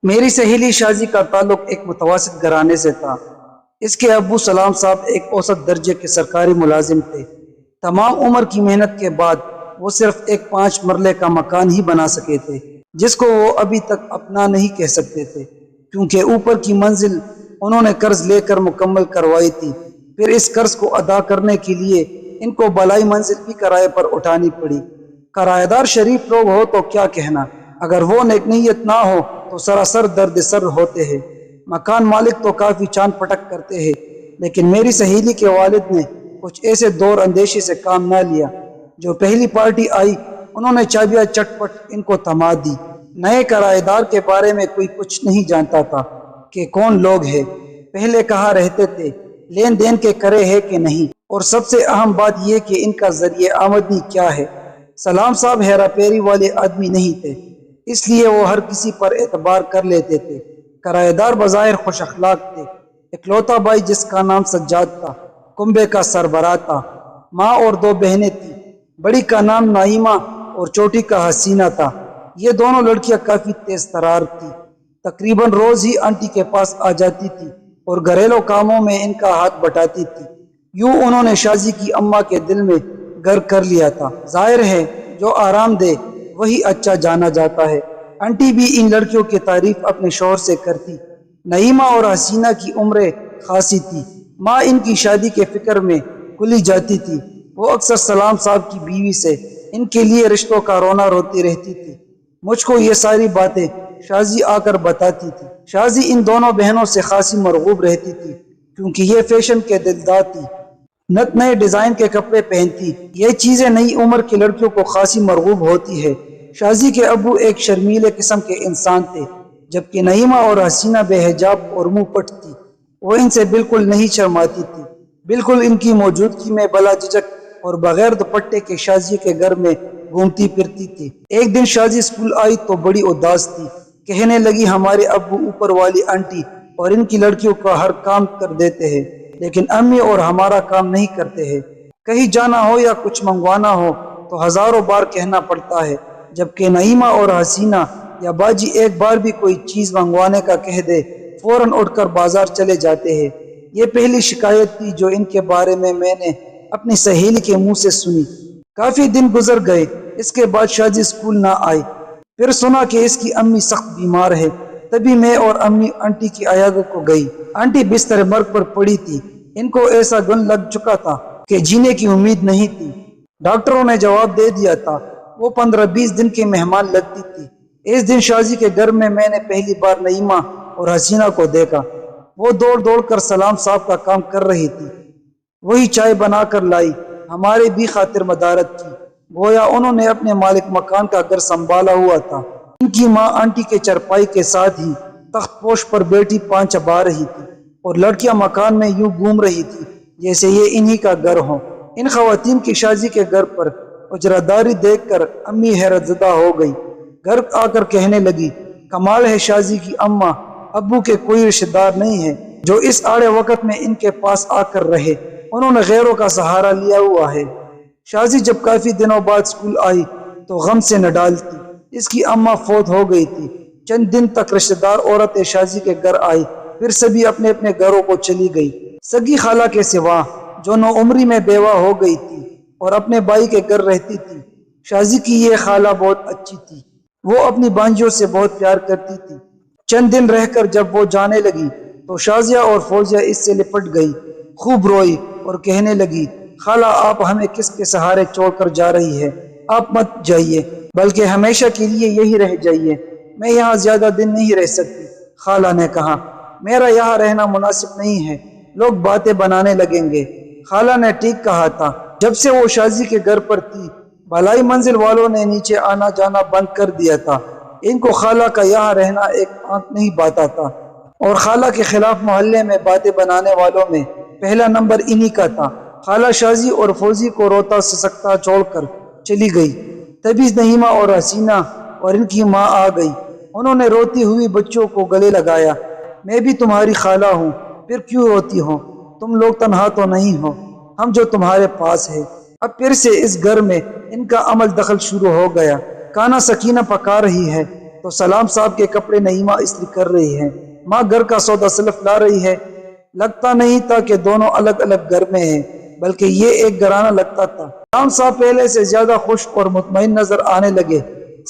میری سہیلی شازی کا تعلق ایک متوسط گھرانے سے تھا۔ اس کے ابو سلام صاحب ایک اوسط درجے کے سرکاری ملازم تھے۔ تمام عمر کی محنت کے بعد وہ صرف ایک 5 مرلے کا مکان ہی بنا سکے تھے، جس کو وہ ابھی تک اپنا نہیں کہہ سکتے تھے، کیونکہ اوپر کی منزل انہوں نے قرض لے کر مکمل کروائی تھی۔ پھر اس قرض کو ادا کرنے کے لیے ان کو بالائی منزل بھی کرائے پر اٹھانی پڑی۔ کرایہ دار شریف لوگ ہو تو کیا کہنا، اگر وہ نیک نیت نہ ہو تو سراسر درد سر ہوتے ہیں۔ مکان مالک تو کافی چاند پٹک کرتے ہیں، لیکن میری سہیلی کے والد نے کچھ ایسے دور اندیشی سے کام نہ لیا۔ جو پہلی پارٹی آئی انہوں نے چابیاں چٹ پٹ ان کو تھما دی۔ نئے کرایہ دار کے بارے میں کوئی کچھ نہیں جانتا تھا کہ کون لوگ ہیں، پہلے کہاں رہتے تھے، لین دین کے کرے ہے کہ نہیں، اور سب سے اہم بات یہ کہ ان کا ذریعہ آمدنی کیا ہے۔ سلام صاحب ہیرا پھیری والے آدمی نہیں تھے، اس لیے وہ ہر کسی پر اعتبار کر لیتے تھے۔ کرایہ دار بظاہر خوش اخلاق تھے۔ اکلوتا بھائی جس کا نام سجاد تھا کنبے کا سربراہ تھا۔ ماں اور 2 بہنیں تھیں، بڑی کا نام نائمہ اور چھوٹی کا حسینہ تھا۔ یہ دونوں لڑکیاں کافی تیز ترار تھی، تقریباً روز ہی آنٹی کے پاس آ جاتی تھی اور گھریلو کاموں میں ان کا ہاتھ بٹاتی تھی۔ یوں انہوں نے شازی کی اماں کے دل میں گھر کر لیا تھا۔ ظاہر ہے جو آرام دے وہی اچھا جانا جاتا ہے۔ آنٹی بھی ان لڑکیوں کی تعریف اپنے شوہر سے کرتی۔ نعیمہ اور حسینہ کی عمریں خاصی تھی۔ ماں ان کی شادی کے فکر میں کلی جاتی تھی۔ وہ اکثر سلام صاحب کی بیوی سے ان کے لیے رشتوں کا رونا روتی رہتی تھی۔ مجھ کو یہ ساری باتیں شازی آ کر بتاتی تھی۔ شازی ان دونوں بہنوں سے خاصی مرغوب رہتی تھی، کیونکہ یہ فیشن کے دلدار تھی، نت نئے ڈیزائن کے کپڑے پہنتی۔ یہ چیزیں نئی عمر کی لڑکیوں کو خاصی مرغوب ہوتی ہے۔ شازی کے ابو ایک شرمیلے قسم کے انسان تھے، جبکہ نعیمہ اور حسینہ بے حجاب اور منہ پٹ تھی۔ وہ ان سے بالکل نہیں شرماتی تھی، بالکل ان کی موجودگی میں بلا جھجک اور بغیر دوپٹے کے شازی کے گھر میں گھومتی پھرتی تھی۔ ایک دن شازی اسکول آئی تو بڑی اداس تھی۔ کہنے لگی ہمارے ابو اوپر والی آنٹی اور ان کی لڑکیوں کا ہر کام کر دیتے ہیں، لیکن امی اور ہمارا کام نہیں کرتے ہیں۔ کہیں جانا ہو یا کچھ منگوانا ہو تو ہزاروں بار کہنا پڑتا ہے، جبکہ نعیمہ اور حسینہ یا باجی ایک بار بھی کوئی چیز منگوانے کا کہہ دے فوراً اٹھ کر بازار چلے جاتے ہیں۔ یہ پہلی شکایت تھی جو ان کے بارے میں نے اپنی سہیلی کے منہ سے سنی۔ کافی دن گزر گئے، اس کے بعد شازی اسکول نہ آئی۔ پھر سنا کہ اس کی امی سخت بیمار ہے۔ تبھی میں اور امی آنٹی کی عیادت کو گئی۔ آنٹی بستر مرگ پر پڑی تھی۔ ان کو ایسا گن لگ چکا تھا کہ جینے کی امید نہیں تھی۔ ڈاکٹروں نے جواب دے دیا تھا وہ 15-20 دن کے مہمان لگتی تھی۔ اس دن شازی کے گھر میں نے پہلی بار نعیمہ اور حسینہ کو دیکھا۔ وہ دوڑ دوڑ کر سلام صاحب کا کام کر رہی تھی۔ وہی چائے بنا کر لائی، ہمارے بھی خاطر مدارت کی، گویا انہوں نے اپنے مالک مکان کا گھر سنبھالا ہوا تھا۔ ان کی ماں آنٹی کے چرپائی کے ساتھ ہی تخت پوش پر بیٹھی پان چبا رہی تھی، اور لڑکیاں مکان میں یوں گھوم رہی تھی جیسے یہ انہی کا گھر ہو۔ ان خواتین کی شازی کے گھر پر اجراداری دیکھ کر امی حیرت زدہ ہو گئی۔ گھر آ کر کہنے لگی کمال ہے، شازی کی اماں ابو کے کوئی رشتہ دار نہیں ہے جو اس آڑے وقت میں ان کے پاس آ کر رہے، انہوں نے غیروں کا سہارا لیا ہوا ہے۔ شازی جب کافی دنوں بعد اسکول آئی تو غم سے نہ ڈالتی، اس کی اماں فوت ہو گئی تھی۔ چند دن تک رشتہ دار عورتیں شازی کے گھر آئی، پھر سبھی اپنے اپنے گھروں کو چلی گئی، سگی خالہ کے سوا جو 9 عمری میں بیوہ ہو گئی تھی اور اپنے بھائی کے گھر رہتی تھی۔ شازی کی یہ خالہ بہت اچھی تھی، وہ اپنی بانجیوں سے بہت پیار کرتی تھی۔ چند دن رہ کر جب وہ جانے لگی تو شازیہ اور فوزیہ اس سے لپٹ گئی، خوب روئی اور کہنے لگی خالہ آپ ہمیں کس کے سہارے چھوڑ کر جا رہی ہے، آپ مت جائیے، بلکہ ہمیشہ کے لیے یہی رہ جائیے۔ میں یہاں زیادہ دن نہیں رہ سکتی، خالہ نے کہا، میرا یہاں رہنا مناسب نہیں ہے، لوگ باتیں بنانے لگیں گے۔ خالہ نے ٹھیک کہا تھا۔ جب سے وہ شازی کے گھر پر تھی بالائی منزل والوں نے نیچے آنا جانا بند کر دیا تھا۔ ان کو خالہ کا یہاں رہنا ایک آنکھ نہیں بھاتا تھا، اور خالہ کے خلاف محلے میں باتیں بنانے والوں میں پہلا نمبر انہی کا تھا۔ خالہ شازی اور فوزی کو روتا سسکتا چھوڑ کر چلی گئی۔ تبھی نعیمہ اور حسینہ اور ان کی ماں آ گئی۔ انہوں نے روتی ہوئی بچوں کو گلے لگایا، میں بھی تمہاری خالہ ہوں، پھر کیوں روتی ہو، تم لوگ تنہا تو نہیں ہو، ہم جو تمہارے پاس ہے۔ اب پھر سے اس گھر میں ان کا عمل دخل شروع ہو گیا۔ کانا سکینہ پکا رہی ہے، تو سلام صاحب کے کپڑے نعیمہ استری کر رہی ہے۔ ماں گھر کا سودا سلف لا رہی ہے۔ لگتا نہیں تھا کہ دونوں الگ الگ گھر میں ہیں، بلکہ یہ ایک گھرانہ لگتا تھا۔ سلام صاحب پہلے سے زیادہ خوش اور مطمئن نظر آنے لگے۔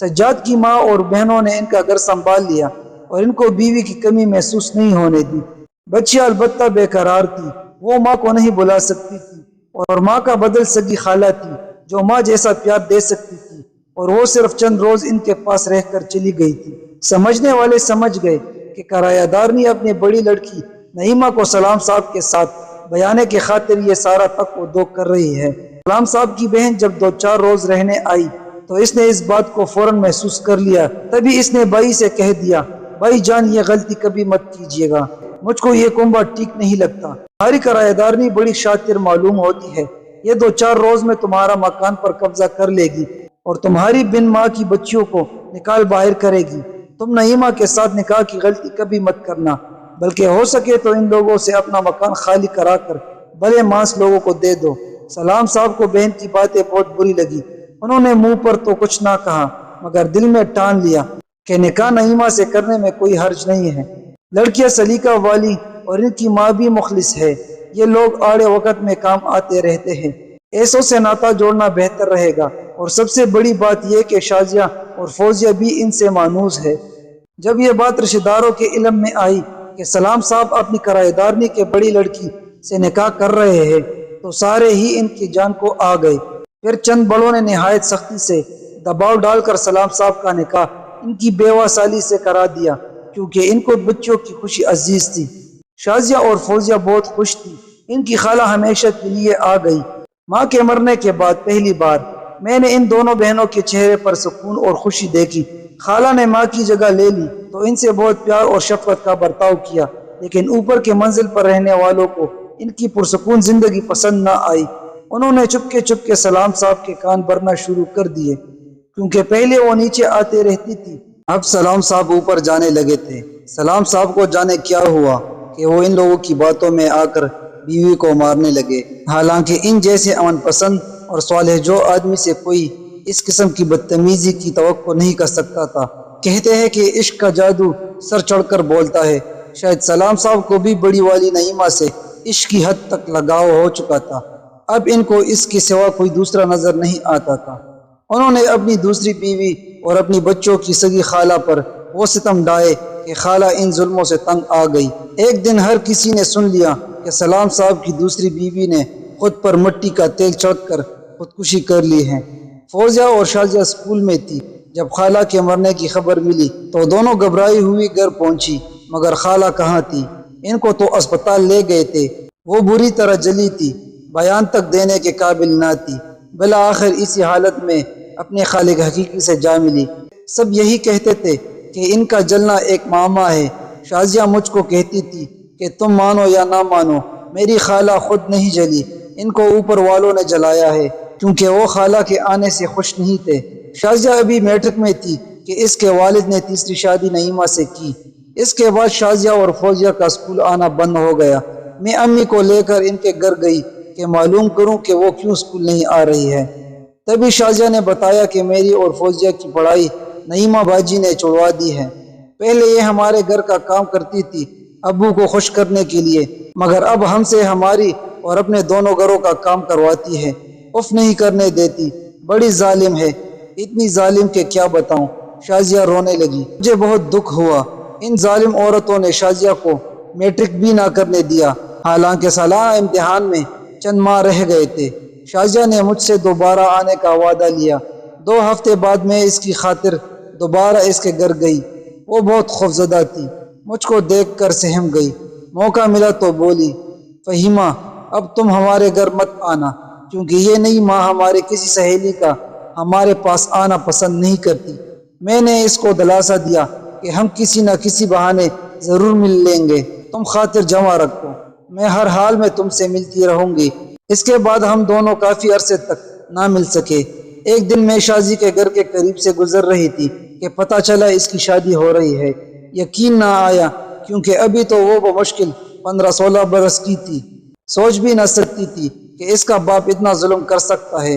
سجاد کی ماں اور بہنوں نے ان کا گھر سنبھال لیا اور ان کو بیوی کی کمی محسوس نہیں ہونے دی۔ بچی البتہ بے قرار تھی، وہ ماں کو نہیں بلا سکتی تھی، اور ماں کا بدل سگی خالہ تھی جو ماں جیسا پیار دے سکتی تھی، اور وہ صرف چند روز ان کے پاس رہ کر چلی گئی تھی۔ سمجھنے والے سمجھ گئے کہ کرایہ دار نے اپنی بڑی لڑکی نعیمہ کو سلام صاحب کے ساتھ بیانے کی خاطر یہ سارا تک و دو کر رہی ہے۔ سلام صاحب کی بہن جب 2-4 روز رہنے آئی تو اس نے اس بات کو فوراً محسوس کر لیا۔ تبھی اس نے بھائی سے کہہ دیا، بھائی جان یہ غلطی کبھی مت کیجیے گا، مجھ کو یہ کنبہ ٹھیک نہیں لگتا۔ ہماری کرایہ دارنی بڑی شاطر معلوم ہوتی ہے، یہ 2-4 روز میں تمہارا مکان پر قبضہ کر لے گی اور تمہاری بن ماں کی بچیوں کو نکال باہر کرے گی۔ تم نعیمہ کے ساتھ نکاح کی غلطی کبھی مت کرنا، بلکہ ہو سکے تو ان لوگوں سے اپنا مکان خالی کرا کر بھلے مانس لوگوں کو دے دو۔ سلام صاحب کو بہن کی باتیں بہت بری لگی۔ انہوں نے منہ پر تو کچھ نہ کہا، مگر دل میں ٹان لیا کہ نکاح نعیمہ سے کرنے میں کوئی حرج نہیں ہے۔ لڑکیاں سلیقہ والی اور ان کی ماں بھی مخلص ہے، یہ لوگ آڑے وقت میں کام آتے رہتے ہیں، ایسوں سے ناطہ جوڑنا بہتر رہے گا۔ اور سب سے بڑی بات یہ کہ شازیہ اور فوزیہ بھی ان سے مانوس ہے۔ جب یہ بات رشتہ داروں کے علم میں آئی کہ سلام صاحب اپنی کرایہ دارنی کے بڑی لڑکی سے نکاح کر رہے ہیں تو سارے ہی ان کی جان کو آ گئے۔ پھر چند بڑوں نے نہایت سختی سے دباؤ ڈال کر سلام صاحب کا نکاح ان کی بیوہ سالی سے کرا دیا، کیونکہ ان کو بچوں کی خوشی عزیز تھی۔ شازیہ اور فوزیہ بہت خوش تھی، ان کی خالہ ہمیشہ کے لیے آ گئی۔ ماں کے مرنے کے بعد پہلی بار میں نے ان دونوں بہنوں کے چہرے پر سکون اور خوشی دیکھی۔ خالہ نے ماں کی جگہ لے لی تو ان سے بہت پیار اور شفقت کا برتاؤ کیا، لیکن اوپر کے منزل پر رہنے والوں کو ان کی پرسکون زندگی پسند نہ آئی۔ انہوں نے چپکے سلام صاحب کے کان بھرنا شروع کر دیے، کیونکہ پہلے وہ نیچے آتے رہتی تھی، اب سلام صاحب اوپر جانے لگے تھے۔ سلام صاحب کو جانے کیا ہوا کہ وہ ان لوگوں کی باتوں میں آ کر بیوی کو مارنے لگے، حالانکہ ان جیسے امن پسند اور صالح جو آدمی سے کوئی اس قسم کی بدتمیزی کی توقع نہیں کر سکتا تھا۔ کہتے ہیں کہ عشق کا جادو سر چڑھ کر بولتا ہے، شاید سلام صاحب کو بھی بڑی والی نعیمہ سے عشق کی حد تک لگاؤ ہو چکا تھا، اب ان کو اس کے سوا کوئی دوسرا نظر نہیں آتا تھا۔ انہوں نے اپنی دوسری بیوی اور اپنی بچوں کی سگی خالہ پر وہ ستم ڈھائے کہ خالہ ان ظلموں سے تنگ آ گئی۔ ایک دن ہر کسی نے سن لیا کہ سلام صاحب کی دوسری بیوی نے خود پر مٹی کا تیل چھڑک کر خودکشی کر لی ہے۔ فوزیہ اور شازیہ اسکول میں تھی جب خالہ کے مرنے کی خبر ملی تو دونوں گھبرائی ہوئی گھر پہنچی، مگر خالہ کہاں تھی؟ ان کو تو اسپتال لے گئے تھے۔ وہ بری طرح جلی تھی، بیان تک دینے کے قابل نہ تھی۔ بالآخر اسی حالت میں اپنے خالق حقیقی سے جا ملی۔ سب یہی کہتے تھے کہ ان کا جلنا ایک معمہ ہے۔ شازیہ مجھ کو کہتی تھی کہ تم مانو یا نہ مانو میری خالہ خود نہیں جلی، ان کو اوپر والوں نے جلایا ہے، کیونکہ وہ خالہ کے آنے سے خوش نہیں تھے۔ شازیہ ابھی میٹرک میں تھی کہ اس کے والد نے تیسری شادی نعیمہ سے کی۔ اس کے بعد شازیہ اور فوزیہ کا اسکول آنا بند ہو گیا۔ میں امی کو لے کر ان کے گھر گئی کہ معلوم کروں کہ وہ کیوں اسکول نہیں آ رہی ہے۔ تبھی شازیہ نے بتایا کہ میری اور فوزیہ کی پڑھائی نعیمہ باجی نے چھڑوا دی ہے۔ پہلے یہ ہمارے گھر کا کام کرتی تھی ابو کو خوش کرنے کے لیے، مگر اب ہم سے ہماری اور اپنے دونوں گھروں کا کام کرواتی ہے، اف نہیں کرنے دیتی، بڑی ظالم ہے، اتنی ظالم کہ کیا بتاؤں۔ شازیہ رونے لگی۔ مجھے بہت دکھ ہوا، ان ظالم عورتوں نے شازیہ کو میٹرک بھی نہ کرنے دیا، حالانکہ سالانہ امتحان میں چند ماہ رہ گئے تھے۔ شازیہ نے مجھ سے دوبارہ آنے کا وعدہ لیا۔ 2 ہفتے بعد میں اس کی خاطر دوبارہ اس کے گھر گئی۔ وہ بہت خوفزدہ تھی، مجھ کو دیکھ کر سہم گئی۔ موقع ملا تو بولی، فہیمہ اب تم ہمارے گھر مت آنا، کیونکہ یہ نئی ماں ہماری کسی سہیلی کا ہمارے پاس آنا پسند نہیں کرتی۔ میں نے اس کو دلاسا دیا کہ ہم کسی نہ کسی بہانے ضرور مل لیں گے، تم خاطر جمع رکھو، میں ہر حال میں تم سے ملتی رہوں گی۔ اس کے بعد ہم دونوں کافی عرصے تک نہ مل سکے۔ ایک دن میں شازی کے گھر کے قریب سے گزر رہی تھی کہ پتہ چلا اس کی شادی ہو رہی ہے۔ یقین نہ آیا، کیونکہ ابھی تو وہ بمشکل 15-16 برس کی تھی۔ سوچ بھی نہ سکتی تھی کہ اس کا باپ اتنا ظلم کر سکتا ہے۔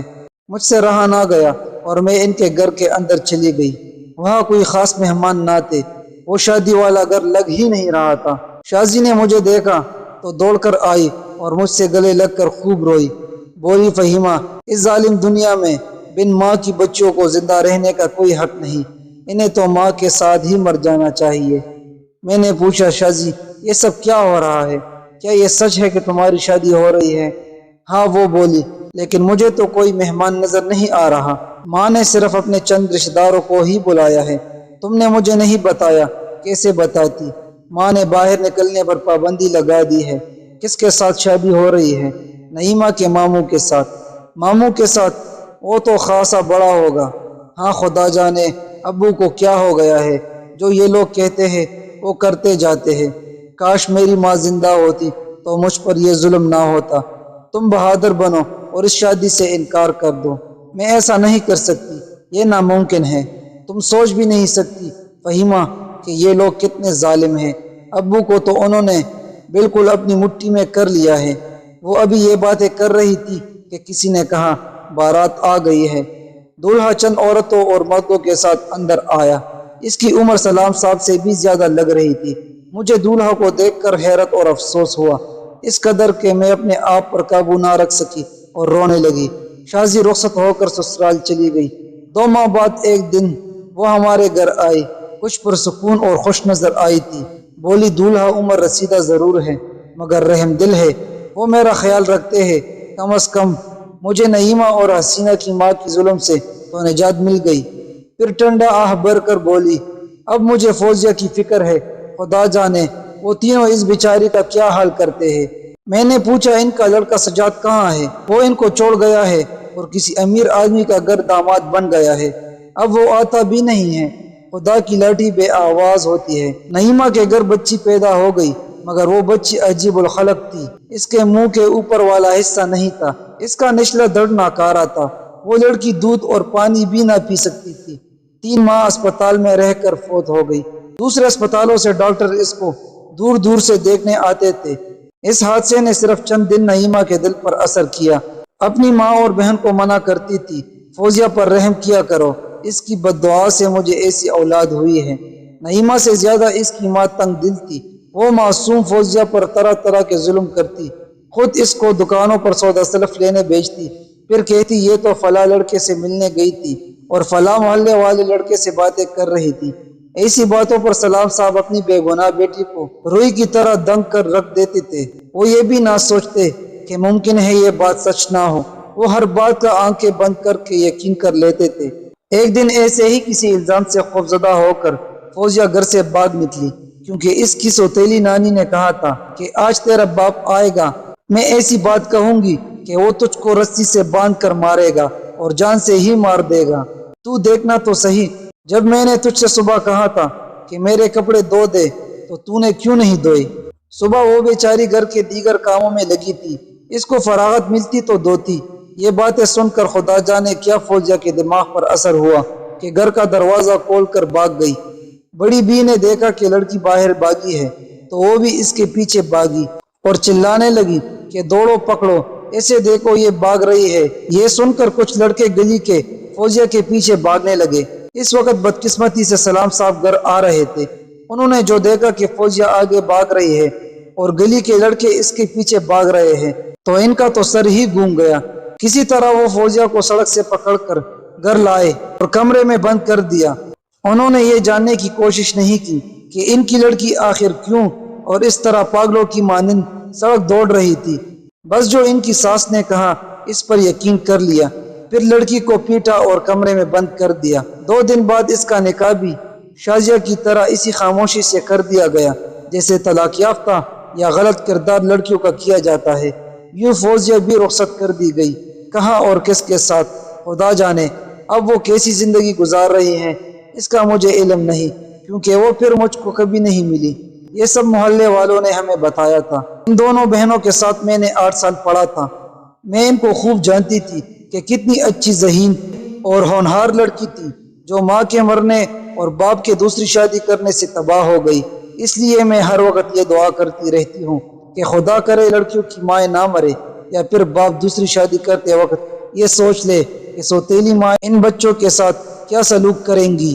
مجھ سے رہا نہ گیا اور میں ان کے گھر کے اندر چلی گئی۔ وہاں کوئی خاص مہمان نہ تھے، وہ شادی والا گھر لگ ہی نہیں رہا تھا۔ شازی نے مجھے دیکھا تو دوڑ کر آئی اور مجھ سے گلے لگ کر خوب روئی۔ بولی، فہیمہ، اس ظالم دنیا میں بن ماں کی بچوں کو زندہ رہنے کا کوئی حق نہیں، انہیں تو ماں کے ساتھ ہی مر جانا چاہیے۔ میں نے پوچھا، شازی یہ سب کیا ہو رہا ہے؟ کیا یہ سچ ہے کہ تمہاری شادی ہو رہی ہے؟ ہاں، وہ بولی، لیکن مجھے تو کوئی مہمان نظر نہیں آ رہا۔ ماں نے صرف اپنے چند رشتہ داروں کو ہی بلایا ہے، تم نے مجھے نہیں بتایا۔ کیسے بتاتی؟ ماں نے باہر نکلنے پر پابندی لگا دی ہے۔ کس کے ساتھ شادی ہو رہی ہے؟ نعیمہ کے ماموں کے ساتھ۔ ماموں کے ساتھ؟ وہ تو خاصا بڑا ہوگا۔ ہاں، خدا جانے ابو کو کیا ہو گیا ہے، جو یہ لوگ کہتے ہیں وہ کرتے جاتے ہیں۔ کاش میری ماں زندہ ہوتی تو مجھ پر یہ ظلم نہ ہوتا۔ تم بہادر بنو اور اس شادی سے انکار کر دو۔ میں ایسا نہیں کر سکتی، یہ ناممکن ہے۔ تم سوچ بھی نہیں سکتی فہیمہ کہ یہ لوگ کتنے ظالم ہیں۔ ابو کو تو انہوں نے بالکل اپنی مٹھی میں کر لیا ہے۔ وہ ابھی یہ باتیں کر رہی تھی کہ کسی نے کہا، بارات آ گئی ہے۔ دولہا چند عورتوں اور مردوں کے ساتھ اندر آیا۔ اس کی عمر سلام صاحب سے بھی زیادہ لگ رہی تھی۔ مجھے دولہا کو دیکھ کر حیرت اور افسوس ہوا، اس قدر کہ میں اپنے آپ پر قابو نہ رکھ سکی اور رونے لگی۔ شازی رخصت ہو کر سسرال چلی گئی۔ 2 ماہ بعد ایک دن وہ ہمارے گھر آئی، کچھ پرسکون اور خوش نظر آئی تھی۔ بولی، دولہا عمر رسیدہ ضرور ہے مگر رحم دل ہے، وہ میرا خیال رکھتے ہیں۔ کم از کم مجھے نعیمہ اور حسینہ کی ماں کی ظلم سے تو نجات مل گئی۔ پھر ٹنڈا آہ بھر کر بولی، اب مجھے فوزیہ کی فکر ہے، خدا جانے وہ تینوں اس بیچاری کا کیا حال کرتے ہیں۔ میں نے پوچھا، ان کا لڑکا سجاد کہاں ہے؟ وہ ان کو چھوڑ گیا ہے اور کسی امیر آدمی کا گھر داماد بن گیا ہے، اب وہ آتا بھی نہیں ہے۔ خدا کی لاٹھی بے آواز ہوتی ہے۔ نعیمہ کے گھر بچی پیدا ہو گئی مگر وہ بچی عجیب الخلق تھی، اس کے منہ کے اوپر والا حصہ نہیں تھا، اس کا نچلا دڑ ناکارہ تھا۔ وہ لڑکی دودھ اور پانی بھی نہ پی سکتی تھی۔ 3 ماہ اسپتال میں رہ کر فوت ہو گئی۔ دوسرے اسپتالوں سے ڈاکٹر اس کو دور دور سے دیکھنے آتے تھے۔ اس حادثے نے صرف چند دن نعیمہ کے دل پر اثر کیا۔ اپنی ماں اور بہن کو منع کرتی تھی، فوزیہ پر رحم کیا کرو، اس کی بد دعا سے مجھے ایسی اولاد ہوئی ہے۔ نعیمہ سے زیادہ اس کی ماں تنگ دل تھی، وہ معصوم فوزیہ پر طرح طرح کے ظلم کرتی، خود اس کو دکانوں پر سودا سلف لینے بیچتی، پھر کہتی یہ تو فلاں لڑکے سے ملنے گئی تھی اور فلاں محلے والے لڑکے سے باتیں کر رہی تھی۔ ایسی باتوں پر سلام صاحب اپنی بے گناہ بیٹی کو روئی کی طرح دنگ کر رکھ دیتے تھے۔ وہ یہ بھی نہ سوچتے کہ ممکن ہے یہ بات سچ نہ ہو، وہ ہر بات کا آنکھیں بند کر کے یقین کر لیتے تھے۔ ایک دن ایسے ہی کسی الزام سے خوفزدہ ہو کر فوزیہ گھر سے بھاگ نکلی، کیونکہ اس کی سوتیلی نانی نے کہا تھا کہ آج تیرا باپ آئے گا، میں ایسی بات کہوں گی کہ وہ تجھ کو رسی سے باندھ کر مارے گا اور جان سے ہی مار دے گا، تو دیکھنا تو صحیح۔ جب میں نے تجھ سے صبح کہا تھا کہ میرے کپڑے دھو دے تو نے کیوں نہیں دھوئے؟ صبح وہ بیچاری گھر کے دیگر کاموں میں لگی تھی، اس کو فراغت ملتی تو دھوتی۔ یہ باتیں سن کر خدا جانے کیا فوزیہ کے دماغ پر اثر ہوا کہ گھر کا دروازہ کھول کر بھاگ گئی۔ بڑی بی نے دیکھا کہ لڑکی باہر بھاگی ہے تو وہ بھی اس کے پیچھے بھاگی اور چلانے لگی کہ دوڑو پکڑو، ایسے دیکھو یہ بھاگ رہی ہے۔ یہ سن کر کچھ لڑکے گلی کے فوزیہ کے پیچھے بھاگنے لگے۔ اس وقت بدقسمتی سے سلام صاحب گھر آ رہے تھے۔ انہوں نے جو دیکھا کہ فوزیہ آگے بھاگ رہی ہے اور گلی کے لڑکے اس کے پیچھے بھاگ رہے ہیں تو ان کا تو سر ہی گھوم گیا۔ کسی طرح وہ فوزیہ کو سڑک سے پکڑ کر گھر لائے اور کمرے میں بند کر دیا۔ انہوں نے یہ جاننے کی کوشش نہیں کی کہ ان کی لڑکی آخر کیوں اور اس طرح پاگلوں کی مانند سڑک دوڑ رہی تھی۔ بس جو ان کی ساس نے کہا اس پر یقین کر لیا، پھر لڑکی کو پیٹا اور کمرے میں بند کر دیا۔ 2 دن بعد اس کا نکاح بھی شازیہ کی طرح اسی خاموشی سے کر دیا گیا جیسے طلاق یافتہ یا غلط کردار لڑکیوں کا کیا جاتا ہے۔ یوں فوزیہ بھی رخصت کر دی گئی۔ کہاں اور کس کے ساتھ خدا جانے، اب وہ کیسی زندگی گزار رہی ہیں اس کا مجھے علم نہیں، کیونکہ وہ پھر مجھ کو کبھی نہیں ملی۔ یہ سب محلے والوں نے ہمیں بتایا تھا۔ ان دونوں بہنوں کے ساتھ میں نے 8 سال پڑھا تھا، میں ان کو خوب جانتی تھی کہ کتنی اچھی ذہین اور ہونہار لڑکی تھی جو ماں کے مرنے اور باپ کے دوسری شادی کرنے سے تباہ ہو گئی۔ اس لیے میں ہر وقت یہ دعا کرتی رہتی ہوں کہ خدا کرے لڑکیوں کی مائیں نہ مرے یا پھر باپ دوسری شادی کرتے وقت یہ سوچ لے کہ سوتیلی ماں ان بچوں کے ساتھ کیا سلوک کریں گی۔